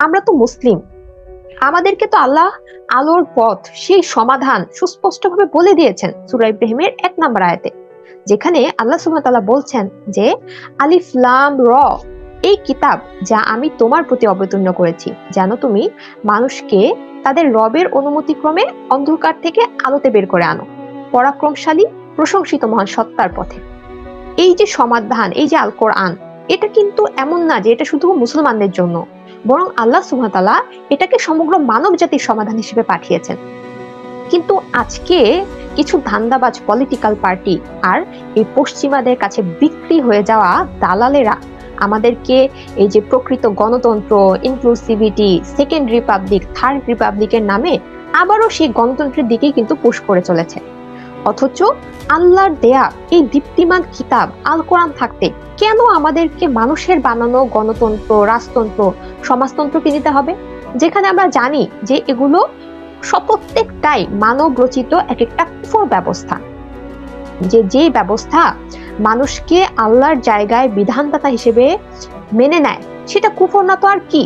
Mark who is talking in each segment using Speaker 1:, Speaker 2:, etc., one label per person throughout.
Speaker 1: আমরা তো মুসলিম, আমাদেরকে তো আল্লাহ আলোর পথ, সেই সমাধান সুস্পষ্টভাবে বলে দিয়েছেন সূরা ইব্রাহিমের 1 নম্বর আয়াতে, যেখানে আল্লাহ সুবহানাহু ওয়া তাআলা বলছেন যে আলিফ লাম র, এই কিতাব যা আমি তোমার প্রতি অবতীর্ণ করেছি যেন তুমি মানুষকে তাদের রবের অনুমতি ক্রমে অন্ধকার থেকে আলোতে বের করে আনো, পরাক্রমশালী প্রশংসিত মহান সত্তার পথে। এই যে সমাধান, এই যে আল কোরআন, এটা কিন্তু এমন না যে এটা শুধু মুসলমানদের জন্য, বরং আল্লাহ সুবহানাহু ওয়া তাআলা এটাকে সমগ্র মানব জাতির সমাধান হিসেবে পাঠিয়েছেন। কিন্তু আজকে কিছু ধান্দাবাজ পলিটিক্যাল পার্টি আর এই পশ্চিমাদের কাছে বিক্রি হয়ে যাওয়া দালালেরা আমাদেরকে এই যে প্রকৃত গণতন্ত্র, ইনক্লুসিভিটি, সেকেন্ড রিপাবলিক, থার্ড রিপাবলিকের নামে আবারও সেই গণতন্ত্রের দিকেই কিন্তু পুশ করে চলেছে। অথচ আল্লাহর দেয়া এই দীপ্তিমান কিতাব আল কোরআন থাকতে কেন আমাদেরকে মানুষের বানানো গণতন্ত্র, রাজতন্ত্র, সমাজতন্ত্রকে নিতে হবে, যেখানে আমরা জানি যে এগুলো প্রত্যেকটাই মানব রচিত এক একটা কুফর ব্যবস্থা। যে ব্যবস্থা মানুষকে আল্লাহর জায়গায় বিধানদাতা হিসেবে মেনে নেয়, সেটা কুফর না তো আর কি।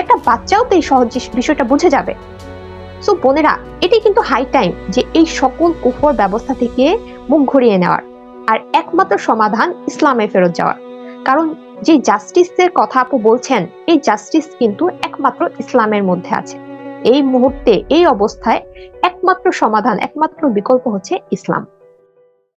Speaker 1: একটা বাচ্চাও তো এই সহজ বিষয়টা বুঝে যাবে। সো বোনেরা, এটি কিন্তু হাই টাইম যে এই সকল কুফর ব্যবস্থা থেকে মুখ ঘুরিয়ে নেওয়ার আর একমাত্র সমাধান ইসলামে ফেরত যাওয়ার। কারণ যে জাস্টিসের কথা আপু বলছেন, এই জাস্টিস কিন্তু একমাত্র ইসলামের মধ্যে আছে। এই মুহূর্তে, এই অবস্থায় একমাত্র সমাধান, একমাত্র বিকল্প হচ্ছে ইসলাম।